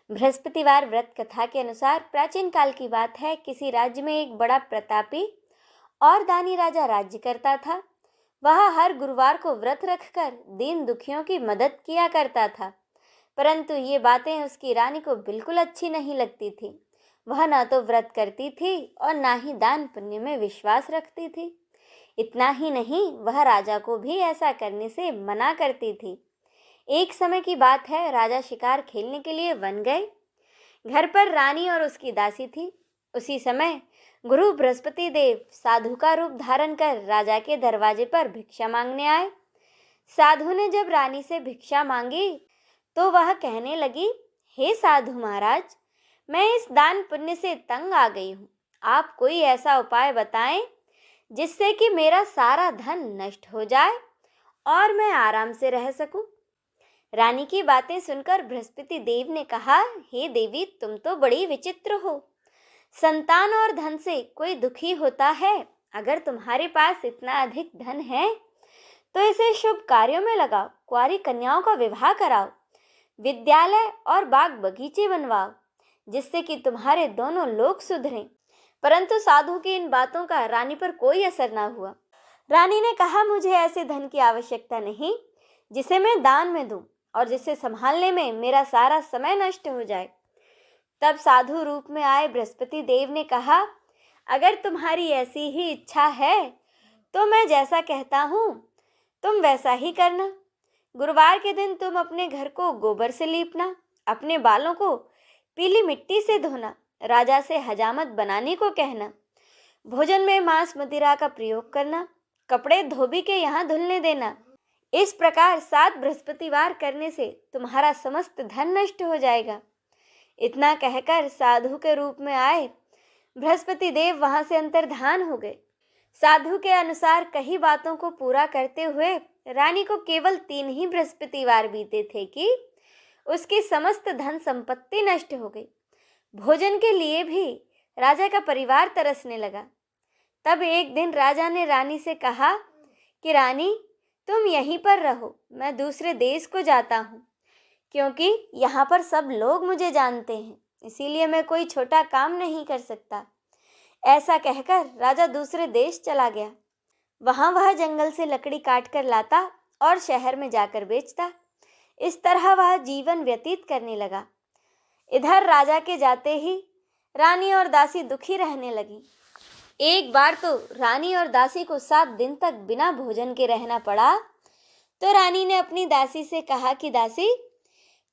बृहस्पतिवार व्रत कथा के अनुसार प्राचीन काल की बात है। किसी राज्य में एक बड़ा प्रतापी और दानी राजा राज्य करता था। वह हर गुरुवार को व्रत रखकर दीन दुखियों की मदद किया करता था, परंतु ये बातें उसकी रानी को बिल्कुल अच्छी नहीं लगती थी। वह न तो व्रत करती थी और न ही दान पुण्य में विश्वास रखती थी। इतना ही नहीं, वह राजा को भी ऐसा करने से मना करती थी। एक समय की बात है, राजा शिकार खेलने के लिए वन गए। घर पर रानी और उसकी दासी थी। उसी समय गुरु बृहस्पति देव साधु का रूप धारण कर राजा के दरवाजे पर भिक्षा मांगने आए। साधु ने जब रानी से भिक्षा मांगी तो वह कहने लगी, हे साधु महाराज, मैं इस दान पुण्य से तंग आ गई हूँ। आप कोई ऐसा उपाय बताएं जिससे कि मेरा सारा धन नष्ट हो जाए और मैं आराम से रह सकूं। रानी की बातें सुनकर बृहस्पति देव ने कहा, हे देवी, तुम तो बड़ी विचित्र हो। संतान और धन से कोई दुखी होता है। अगर तुम्हारे पास इतना अधिक धन है तो इसे शुभ कार्यों में लगाओ, कुंवारी कन्याओं का विवाह कराओ, विद्यालय और बाग बगीचे बनवाओ, जिससे कि तुम्हारे दोनों लोग सुधरें। परंतु साधु की इन बातों का रानी पर कोई असर न हुआ। रानी ने कहा, मुझे ऐसे धन की आवश्यकता नहीं जिसे मैं दान में दूं और जिसे संभालने में मेरा सारा समय नष्ट हो जाए। तब साधु रूप में आए बृहस्पति देव ने कहा, अगर तुम्हारी ऐसी ही इच्छा है तो मैं जैसा कहता हूँ तुम वैसा ही करना। गुरुवार के दिन तुम अपने घर को गोबर से लीपना, अपने बालों को पीली मिट्टी से धोना, राजा से हजामत बनाने को कहना, भोजन में मांस मदिरा का प्रयोग करना, कपड़े धोबी के यहाँ धुलने देना। इस प्रकार 7 बृहस्पतिवार करने से तुम्हारा समस्त धन नष्ट हो जाएगा। इतना कहकर साधु के रूप में आए बृहस्पति देव वहां से अंतर्धान हो गए। साधु के अनुसार कई बातों को पूरा करते हुए रानी को केवल 3 ही बृहस्पतिवार बीते थे कि उसकी समस्त धन संपत्ति नष्ट हो गई। भोजन के लिए भी राजा का परिवार तरसने लगा। तब एक दिन राजा ने रानी से कहा कि रानी, तुम यहीं पर रहो, मैं दूसरे देश को जाता हूँ, क्योंकि यहाँ पर सब लोग मुझे जानते हैं, इसीलिए मैं कोई छोटा काम नहीं कर सकता। ऐसा कहकर राजा दूसरे देश चला गया। वहाँ वह जंगल से लकड़ी काट कर लाता और शहर में जाकर बेचता। इस तरह वह जीवन व्यतीत करने लगा। इधर राजा के जाते ही रानी और दासी दुखी रहने लगी। एक बार तो रानी और दासी को 7 दिन तक बिना भोजन के रहना पड़ा। तो रानी ने अपनी दासी से कहा कि दासी,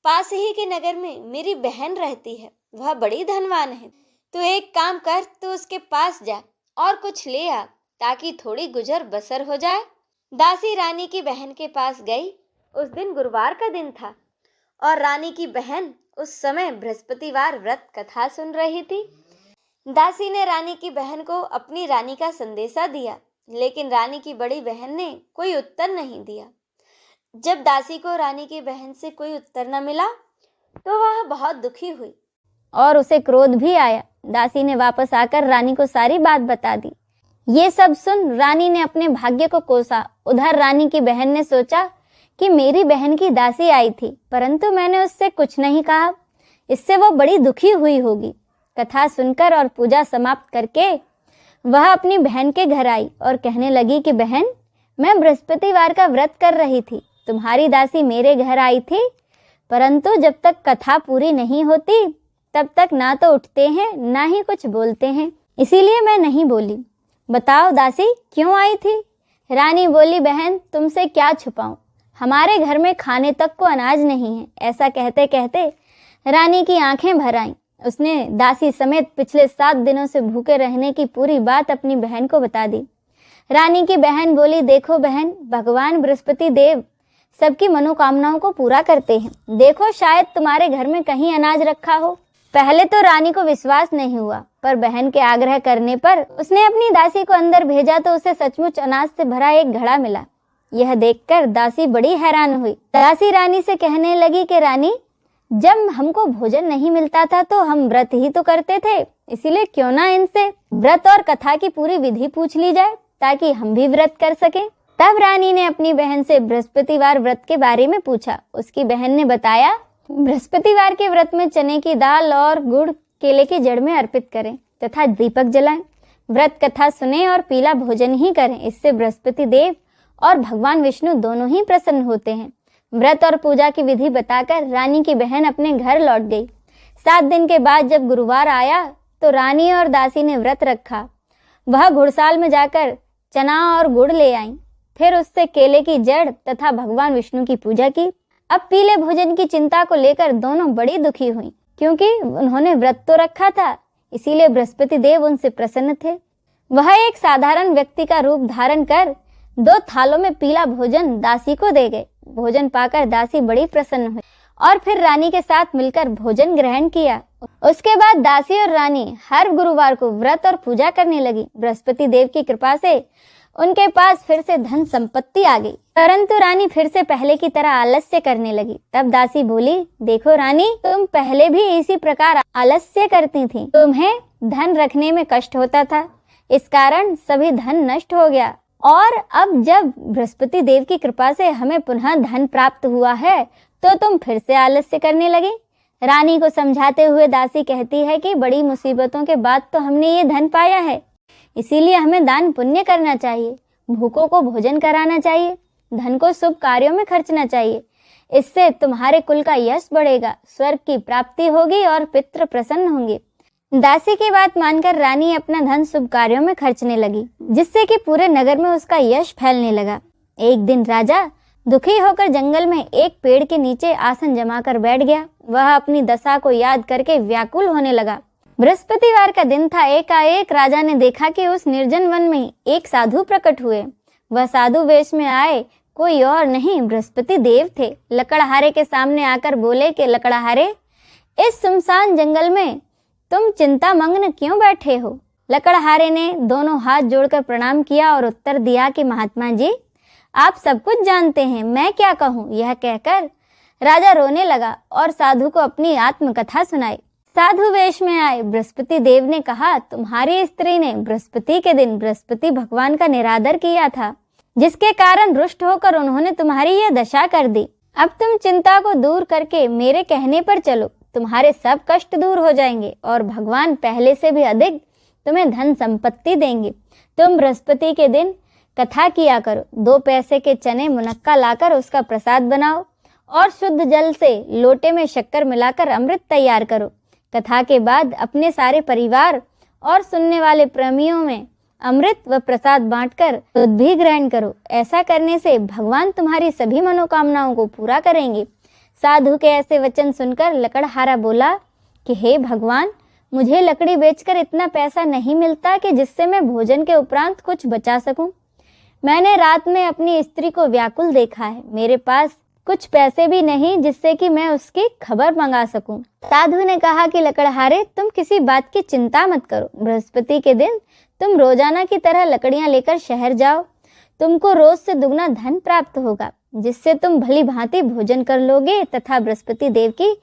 पास ही के नगर में मेरी बहन रहती है, वह बड़ी धनवान है। तो एक काम कर, तो उसके पास जा और कुछ ले आ, ताकि थोड़ी गुजर बसर हो जाए। दासी रानी की बहन के पास गई। उस दिन गुरुवार का दिन था और रानी की बहन उस समय बृहस्पतिवार व्रत कथा सुन रही थी। दासी ने रानी की बहन को अपनी रानी का संदेशा दिया, लेकिन रानी की बड़ी बहन ने कोई उत्तर नहीं दिया। जब दासी को रानी की बहन से कोई उत्तर न मिला तो वह बहुत दुखी हुई और उसे क्रोध भी आया। दासी ने वापस आकर रानी को सारी बात बता दी। ये सब सुन रानी ने अपने भाग्य को कोसा। उधर रानी की बहन ने सोचा कि मेरी बहन की दासी आई थी, परंतु मैंने उससे कुछ नहीं कहा, इससे वो बड़ी दुखी हुई होगी। कथा सुनकर और पूजा समाप्त करके वह अपनी बहन के घर आई और कहने लगी कि बहन, मैं बृहस्पतिवार का व्रत कर रही थी, तुम्हारी दासी मेरे घर आई थी, परंतु जब तक कथा पूरी नहीं होती तब तक ना तो उठते हैं ना ही कुछ बोलते हैं, इसीलिए मैं नहीं बोली। बताओ दासी, क्यों आई थी? रानी बोली, बहन, तुमसे क्या छुपाऊं, हमारे घर में खाने तक को अनाज नहीं है। ऐसा कहते कहते रानी की आंखें भर आईं। उसने दासी समेत पिछले 7 दिनों से भूखे रहने की पूरी बात अपनी बहन को बता दी। रानी की बहन बोली, देखो बहन, भगवान बृहस्पति देव सबकी मनोकामनाओं को पूरा करते हैं। देखो, शायद तुम्हारे घर में कहीं अनाज रखा हो। पहले तो रानी को विश्वास नहीं हुआ, पर बहन के आग्रह करने पर उसने अपनी दासी को अंदर भेजा तो उसे सचमुच अनाज से भरा एक घड़ा मिला। यह देखकर दासी बड़ी हैरान हुई। दासी रानी से कहने लगी कि रानी, जब हमको भोजन नहीं मिलता था तो हम व्रत ही तो करते थे, इसीलिए क्यों ना इनसे व्रत और कथा की पूरी विधि पूछ ली जाए, ताकि हम भी व्रत कर सकें। तब रानी ने अपनी बहन से बृहस्पतिवार व्रत के बारे में पूछा। उसकी बहन ने बताया बृहस्पतिवार के व्रत में चने की दाल और गुड़ केले की जड़ में अर्पित करें तथा दीपक जलाएं। व्रत कथा सुने और पीला भोजन ही करें। इससे बृहस्पति देव और भगवान विष्णु दोनों ही प्रसन्न होते हैं। व्रत और पूजा की विधि बताकर रानी की बहन अपने घर लौट गई। 7 दिन के बाद जब गुरुवार आया तो रानी और दासी ने व्रत रखा। वह घुड़साल में जाकर चना और गुड़ ले आईं। फिर उससे केले की जड़ तथा भगवान विष्णु की पूजा की। अब पीले भोजन की चिंता को लेकर दोनों बड़ी दुखी हुई, क्योंकि उन्होंने व्रत तो रखा था, इसीलिए बृहस्पति देव उनसे प्रसन्न थे। वह एक साधारण व्यक्ति का रूप धारण कर 2 थालों में पीला भोजन दासी को दे गए। भोजन पाकर दासी बड़ी प्रसन्न हुई और फिर रानी के साथ मिलकर भोजन ग्रहण किया। उसके बाद दासी और रानी हर गुरुवार को व्रत और पूजा करने लगी। बृहस्पति देव की कृपा से उनके पास फिर से धन संपत्ति आ गई, परंतु रानी फिर से पहले की तरह आलस्य करने लगी। तब दासी बोली, देखो रानी, तुम पहले भी इसी प्रकार आलस्य करती थी। तुम्हें धन रखने में कष्ट होता था, इस कारण सभी धन नष्ट हो गया, और अब जब बृहस्पति देव की कृपा से हमें पुनः धन प्राप्त हुआ है तो तुम फिर से आलस्य करने लगे। रानी को समझाते हुए दासी कहती है कि बड़ी मुसीबतों के बाद तो हमने ये धन पाया है, इसीलिए हमें दान पुण्य करना चाहिए, भूखों को भोजन कराना चाहिए, धन को शुभ कार्यों में खर्चना चाहिए। इससे तुम्हारे कुल का यश बढ़ेगा, स्वर्ग की प्राप्ति होगी और पितृ प्रसन्न होंगे। दासी की बात मानकर रानी अपना धन शुभ कार्यों में खर्चने लगी, जिससे कि पूरे नगर में उसका यश फैलने लगा। एक दिन राजा दुखी होकर जंगल में एक पेड़ के नीचे आसन जमाकर बैठ गया। वह अपनी दशा को याद करके व्याकुल होने लगा। बृहस्पतिवार का दिन था। एकाएक राजा ने देखा कि उस निर्जन वन में एक साधु प्रकट हुए। वह साधु वेश में आए कोई और नहीं, बृहस्पति देव थे। लकड़हारे के सामने आकर बोले कि लकड़हारे, इस सुनसान जंगल में तुम चिंता मग्न क्यों बैठे हो? लकड़हारे ने दोनों हाथ जोड़कर प्रणाम किया और उत्तर दिया कि महात्मा जी, आप सब कुछ जानते हैं, मैं क्या कहूँ। यह कहकर राजा रोने लगा और साधु को अपनी आत्मकथा सुनाई। साधु वेश में आए बृहस्पति देव ने कहा, तुम्हारी स्त्री ने बृहस्पति के दिन बृहस्पति भगवान का निरादर किया था, जिसके कारण रुष्ट होकर उन्होंने तुम्हारी यह दशा कर दी। अब तुम चिंता को दूर करके मेरे कहने पर चलो, तुम्हारे सब कष्ट दूर हो जाएंगे और भगवान पहले से भी अधिक तुम्हें धन संपत्ति देंगे। तुम बृहस्पति के दिन कथा किया करो, 2 पैसे के चने मुनक्का लाकर उसका प्रसाद बनाओ और शुद्ध जल से लोटे में शक्कर मिलाकर अमृत तैयार करो। कथा के बाद अपने सारे परिवार और सुनने वाले प्रेमियों में अमृत व प्रसाद बांटकर दूध भी ग्रहण करो। ऐसा करने से भगवान तुम्हारी सभी मनोकामनाओं को पूरा करेंगे। साधु के ऐसे वचन सुनकर लकड़हारा बोला कि हे भगवान, मुझे लकड़ी बेचकर इतना पैसा नहीं मिलता कि जिससे मैं भोजन के उपरांत कुछ बचा सकूं। मैंने रात में अपनी स्त्री को व्याकुल देखा है, मेरे पास कुछ पैसे भी नहीं जिससे कि मैं उसकी खबर मंगा सकूं। साधु ने कहा कि लकड़हारे, तुम किसी बात की चिंता मत करो। बृहस्पति के दिन तुम रोजाना की तरह लकड़ियां लेकर शहर जाओ, तुमको रोज से दुगना धन प्राप्त होगा, जिससे तुम भली भांति भोजन कर लोगे तथा बृहस्पति देव की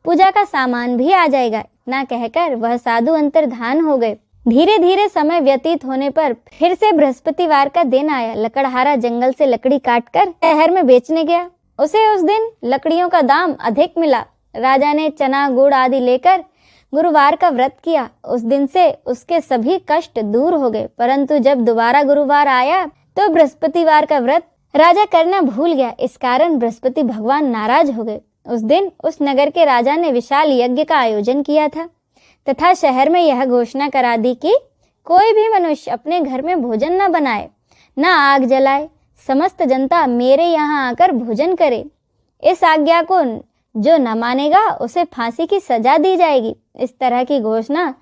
पूजा का सामान भी आ जाएगा। इतना कहकर वह साधु अंतर्धान हो गए। धीरे धीरे समय व्यतीत होने पर फिर से बृहस्पतिवार का दिन आया। लकड़हारा जंगल से लकड़ी काटकर शहर में बेचने गया। उसे उस दिन लकड़ियों का दाम अधिक मिला। राजा ने चना गुड़ आदि लेकर गुरुवार का व्रत किया। उस दिन से उसके सभी कष्ट दूर हो गए। परंतु जब दोबारा गुरुवार आया तो बृहस्पतिवार का व्रत राजा करना भूल गया। इस कारण बृहस्पति भगवान नाराज हो गए। उस दिन उस नगर के राजा ने विशाल यज्ञ का आयोजन किया था तथा शहर में यह घोषणा करा दी कि कोई भी मनुष्य अपने घर में भोजन न बनाए, न आग जलाए, समस्त जनता मेरे यहाँ आकर भोजन करे। इस आज्ञा को जो न मानेगा उसे फांसी की सजा दी जाएगी। इस तरह की घोषणा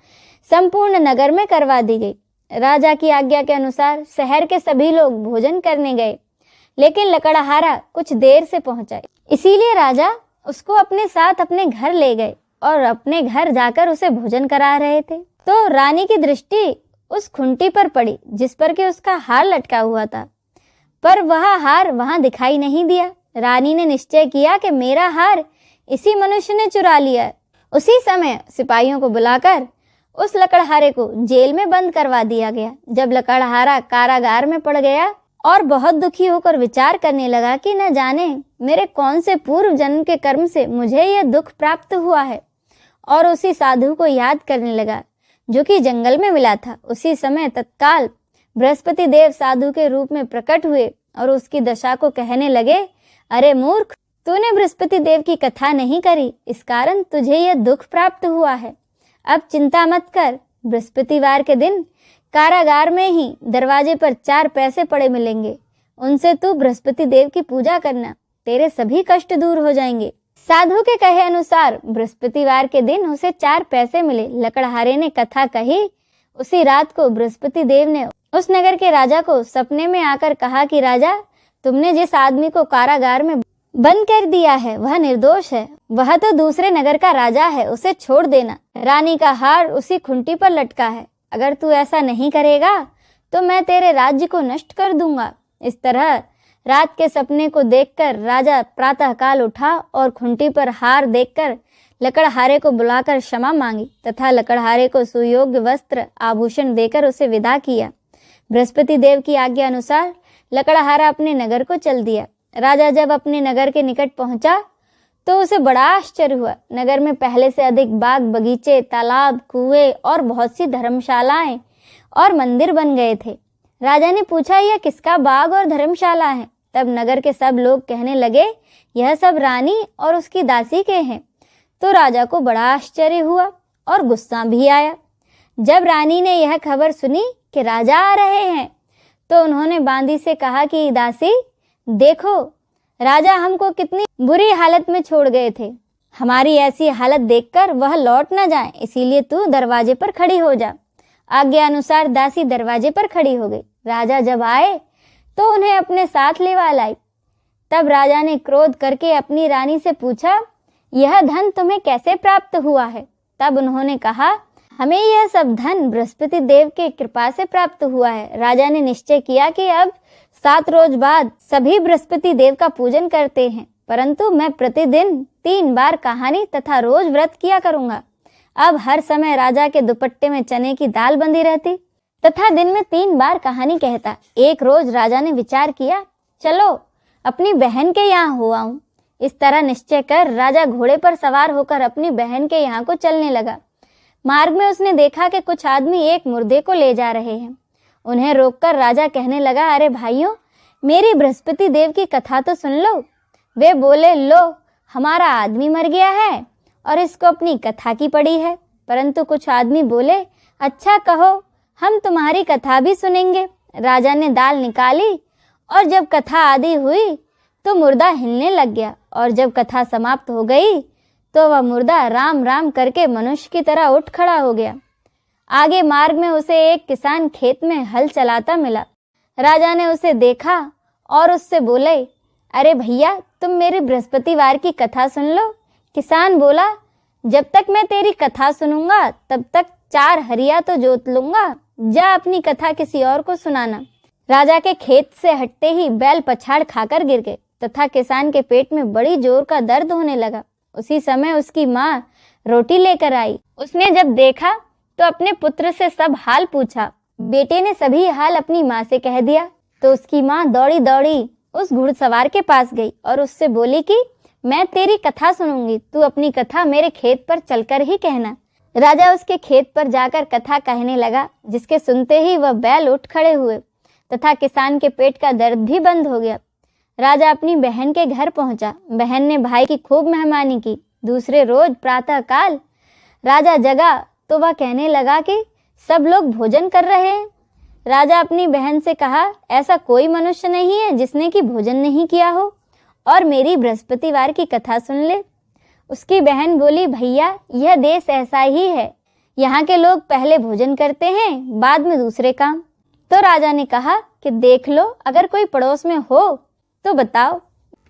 संपूर्ण नगर में करवा दी गई। राजा की आज्ञा के अनुसार शहर के सभी लोग भोजन करने गए, लेकिन लकड़हारा कुछ देर से पहुंचा, इसीलिए राजा उसको अपने साथ अपने घर ले गए और अपने घर जाकर उसे भोजन करा रहे थे। तो रानी की दृष्टि उस खुंटी पर पड़ी जिस पर कि उसका हार लटका हुआ था, पर वह हार वहां दिखाई नहीं दिया। रानी ने निश्चय किया कि मेरा हार इसी मनुष्य ने चुरा लिया है। उसी समय सिपाहियों को बुलाकर उस लकड़हारे को जेल में बंद करवा दिया गया। जब लकड़हारा कारागार में पड़ गया और बहुत दुखी होकर विचार करने लगा कि न जाने मेरे कौन से पूर्व जन्म के कर्म से मुझे यह दुख प्राप्त हुआ है। और उसी साधु को याद करने लगा जो कि जंगल में मिला था। उसी समय तत्काल बृहस्पति देव साधु के रूप में प्रकट हुए और उसकी दशा को कहने लगे, अरे मूर्ख, तूने बृहस्पति देव की कथा नहीं करी, इस कारण तुझे यह दुख प्राप्त हुआ है। अब चिंता मत कर, बृहस्पतिवार के दिन कारागार में ही दरवाजे पर 4 पैसे पड़े मिलेंगे, उनसे तू बृहस्पति देव की पूजा करना, तेरे सभी कष्ट दूर हो जाएंगे। साधु के कहे अनुसार बृहस्पतिवार के दिन उसे 4 पैसे मिले। लकड़हारे ने कथा कही। उसी रात को बृहस्पति देव ने उस नगर के राजा को सपने में आकर कहा कि राजा, तुमने जिस आदमी को कारागार में बंद कर दिया है वह निर्दोष है, वह तो दूसरे नगर का राजा है, उसे छोड़ देना। रानी का हार उसी खुंटी पर लटका है, अगर तू ऐसा नहीं करेगा तो मैं तेरे राज्य को नष्ट कर दूंगा। इस तरह रात के सपने को देखकर राजा प्रातःकाल उठा और खुंटी पर हार देखकर लकड़हारे को बुलाकर क्षमा मांगी तथा लकड़हारे को सुयोग्य वस्त्र आभूषण देकर उसे विदा किया। बृहस्पति देव की आज्ञा अनुसार लकड़हारा अपने नगर को चल दिया। राजा जब अपने नगर के निकट पहुंचा तो उसे बड़ा आश्चर्य हुआ। नगर में पहले से अधिक बाग बगीचे, तालाब, कुएं और बहुत सी धर्मशालाएं और मंदिर बन गए थे। राजा ने पूछा, यह किसका बाग और धर्मशाला है? तब नगर के सब लोग कहने लगे, यह सब रानी और उसकी दासी के हैं। तो राजा को बड़ा आश्चर्य हुआ और गुस्सा भी आया। जब रानी ने यह खबर सुनी कि राजा आ रहे हैं तो उन्होंने बांदी से कहा कि दासी, देखो राजा हमको कितनी बुरी हालत में छोड़ गए थे, हमारी ऐसी हालत देखकर वह लौट न जाए, इसीलिए तू दरवाजे पर खड़ी हो जा। आज्ञा अनुसार दासी दरवाजे पर खड़ी हो गई। राजा जब आए तो उन्हें अपने साथ लेवा लाई। तब राजा ने क्रोध करके अपनी रानी से पूछा, यह धन तुम्हें कैसे प्राप्त हुआ है? तब उन्होंने कहा, हमें यह सब धन बृहस्पति देव के कृपा से प्राप्त हुआ है। राजा ने निश्चय किया कि अब 7 रोज बाद सभी बृहस्पति देव का पूजन करते हैं, परंतु मैं प्रतिदिन 3 बार कहानी तथा रोज व्रत किया करूंगा। अब हर समय राजा के दुपट्टे में चने की दाल बंधी रहती तथा दिन में 3 बार कहानी कहता। एक रोज राजा ने विचार किया, चलो अपनी बहन के यहाँ हो आऊं। इस तरह निश्चय कर राजा घोड़े पर सवार होकर अपनी बहन के यहाँ को चलने लगा। मार्ग में उसने देखा कि कुछ आदमी एक मुर्दे को ले जा रहे हैं। उन्हें रोककर राजा कहने लगा, अरे भाइयों, मेरी बृहस्पति देव की कथा तो सुन लो। वे बोले, लो हमारा आदमी मर गया है और इसको अपनी कथा की पड़ी है। परंतु कुछ आदमी बोले, अच्छा कहो, हम तुम्हारी कथा भी सुनेंगे। राजा ने दाल निकाली और जब कथा आदि हुई तो मुर्दा हिलने लग गया और जब कथा समाप्त हो गई तो वह मुर्दा राम राम करके मनुष्य की तरह उठ खड़ा हो गया। आगे मार्ग में उसे एक किसान खेत में हल चलाता मिला। राजा ने उसे देखा और उससे बोले, अरे भैया, तुम मेरी बृहस्पतिवार की कथा सुन लो। किसान बोला, जब तक मैं तेरी कथा सुनूंगा तब तक 4 हरिया तो जोत लूंगा, जा अपनी कथा किसी और को सुनाना। राजा के खेत से हटते ही बैल पछाड़ खाकर गिर गए तथा किसान के पेट में बड़ी जोर का दर्द होने लगा। उसी समय उसकी माँ रोटी लेकर आई। उसने जब देखा तो अपने पुत्र से सब हाल पूछा। बेटे ने सभी हाल अपनी माँ से कह दिया तो उसकी माँ दौड़ी दौड़ी उस घुड़सवार के पास गई और उससे बोली कि मैं तेरी कथा सुनूंगी, तू अपनी कथा मेरे खेत पर चलकर ही कहना। राजा उसके खेत पर जाकर कथा कहने लगा, जिसके सुनते ही वह बैल उठ खड़े हुए तथा किसान के पेट का दर्द भी बंद हो गया। राजा अपनी बहन के घर पहुंचा। बहन ने भाई की खूब मेहमानी की। दूसरे रोज प्रातःकाल राजा जगा तो वह कहने लगा कि सब लोग भोजन कर रहे हैं। राजा अपनी बहन से कहा, ऐसा कोई मनुष्य नहीं है जिसने कि भोजन नहीं किया हो और मेरी बृहस्पतिवार की कथा सुन ले। उसकी बहन बोली, भैया, यह देश ऐसा ही है, यहाँ के लोग पहले भोजन करते हैं, बाद में दूसरे काम। तो राजा ने कहा कि देख लो, अगर कोई पड़ोस में हो तो बताओ।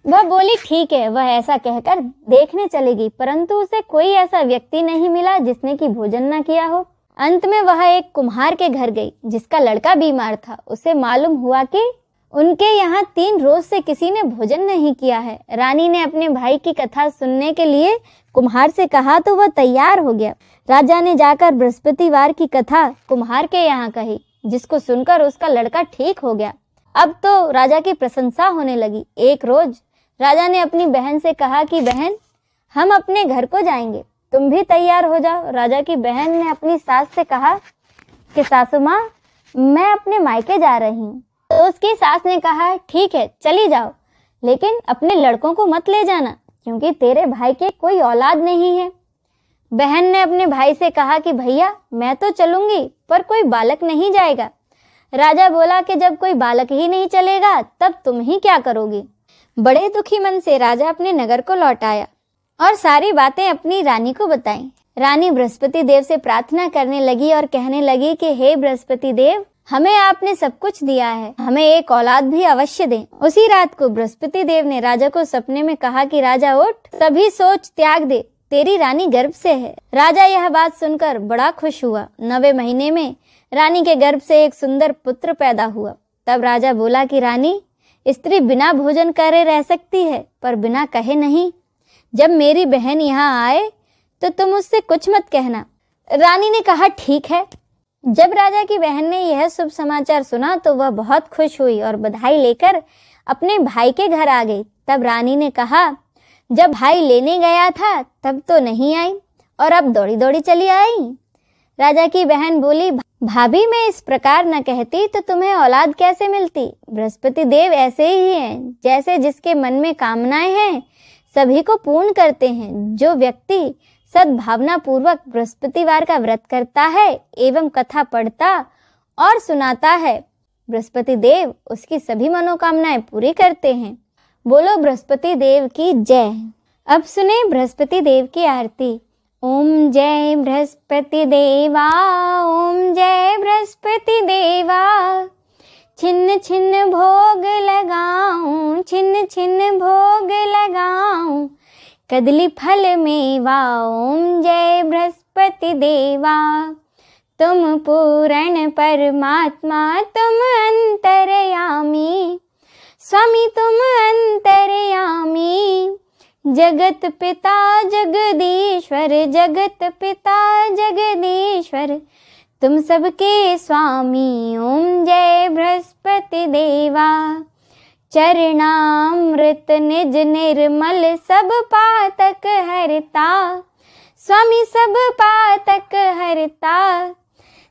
वह बोली, ठीक है। वह ऐसा कहकर देखने चलेगी, परंतु उसे कोई ऐसा व्यक्ति नहीं मिला जिसने कि भोजन न किया हो। अंत में वह एक कुम्हार के घर गई जिसका लड़का बीमार था। उसे मालूम हुआ कि उनके यहाँ 3 रोज से किसी ने भोजन नहीं किया है। रानी ने अपने भाई की कथा सुनने के लिए कुम्हार से कहा तो वह तैयार हो गया। राजा ने जाकर बृहस्पतिवार की कथा कुम्हार के यहाँ कही, जिसको सुनकर उसका लड़का ठीक हो गया अब तो राजा की प्रशंसा होने लगी। एक रोज राजा ने अपनी बहन से कहा कि बहन, हम अपने घर को जाएंगे, तुम भी तैयार हो जाओ। राजा की बहन ने अपनी सास से कहा कि सासू माँ, मैं अपने मायके जा रही हूँ। तो उसकी सास ने कहा ठीक है, चली जाओ, लेकिन अपने लड़कों को मत ले जाना, क्योंकि तेरे भाई के कोई औलाद नहीं है। बहन ने अपने भाई से कहा कि भैया, मैं तो चलूंगी, पर कोई बालक नहीं जाएगा। राजा बोला कि जब कोई बालक ही नहीं चलेगा तब तुम ही क्या करोगी। बड़े दुखी मन से राजा अपने नगर को लौट आया और सारी बातें अपनी रानी को बताई। रानी बृहस्पति देव से प्रार्थना करने लगी और कहने लगी कि हे बृहस्पति देव, हमें आपने सब कुछ दिया है, हमें एक औलाद भी अवश्य दें। उसी रात को बृहस्पति देव ने राजा को सपने में कहा कि राजा उठ, सभी सोच त्याग दे, तेरी रानी गर्भ से है। राजा यह बात सुनकर बड़ा खुश हुआ। 9वें महीने में रानी के गर्भ से एक सुंदर पुत्र पैदा हुआ। तब राजा बोला कि रानी, स्त्री बिना भोजन करे रह सकती है, पर बिना कहे नहीं। जब मेरी बहन यहाँ आए तो तुम उससे कुछ मत कहना। रानी ने कहा ठीक है। जब राजा की बहन ने यह शुभ समाचार सुना तो वह बहुत खुश हुई और बधाई लेकर अपने भाई के घर आ गई। तब रानी ने कहा, जब भाई लेने गया था तब तो नहीं आई और अब दौड़ी दौड़ी चली आई। राजा की बहन बोली, भाभी, मैं इस प्रकार न कहती तो तुम्हें औलाद कैसे मिलती। बृहस्पति देव ऐसे ही हैं, जैसे जिसके मन में कामनाएं हैं सभी को पूर्ण करते हैं। जो व्यक्ति सद्भावना पूर्वक बृहस्पतिवार का व्रत करता है एवं कथा पढ़ता और सुनाता है, बृहस्पति देव उसकी सभी मनोकामनाएं पूरी करते हैं। बोलो बृहस्पति देव की जय। अब सुने बृहस्पति देव की आरती। ओम जय बृहस्पति देवा, ओम जय बृहस्पति देवा। छिन्न छिन्न भोग लगाऊं, छिन्न छिन्न भोग लगाऊं, कदली फल मेवा। ओम जय बृहस्पति देवा। तुम पूर्ण परमात्मा, तुम अंतर्यामी, स्वामी तुम अंतर्यामी। जगत पिता जगदीश्वर, जगत पिता जगदीश्वर, तुम सबके स्वामी। ओम जय बृहस्पति देवा। चरणामृत निज निर्मल, सब पातक हरता, स्वामी सब पातक हरता।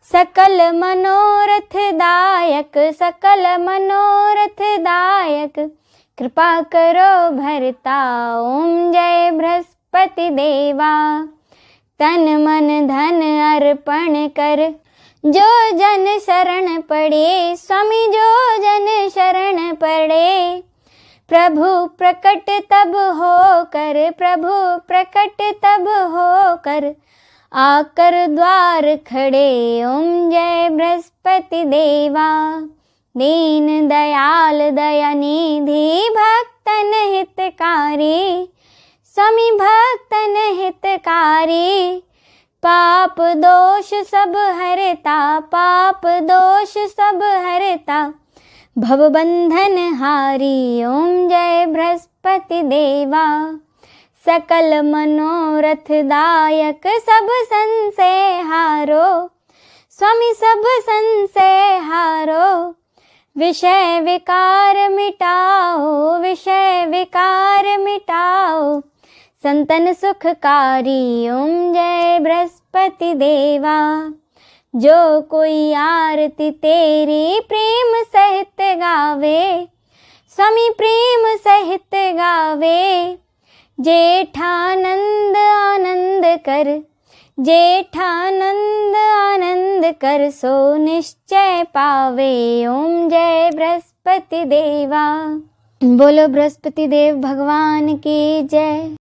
सकल मनोरथ दायक, सकल मनोरथ दायक, कृपा करो भरता। ओम जय बृहस्पति देवा। तन मन धन अर्पण कर, जो जन शरण पड़े, स्वामी जो जन शरण पड़े। प्रभु प्रकट तब हो कर, प्रभु प्रकट तब हो कर, आकर द्वार खड़े। ओम जय बृहस्पति देवा। दीन दयाल दयानिधि, भक्तन हितकारी, स्वामी भक्तन हितकारी। पाप दोष सब हरता, पाप दोष सब हरता, भवबंधन हारी। ओम जय बृहस्पति देवा। सकल मनोरथ दायक, सब संशय हारो, स्वामी सब संशय हारो। विषय विकार मिटाओ, विषय विकार मिटाओ, संतन सुखकारी। ओम जय बृहस्पति देवा। जो कोई आरती तेरी प्रेम सहित गावे, स्वामी प्रेम सहित गावे। जेठानंद आनंद कर, जेठानंद आनंद कर, सो निश्चय पावे। ओम जय बृहस्पति देवा। बोलो बृहस्पति देव भगवान की जय।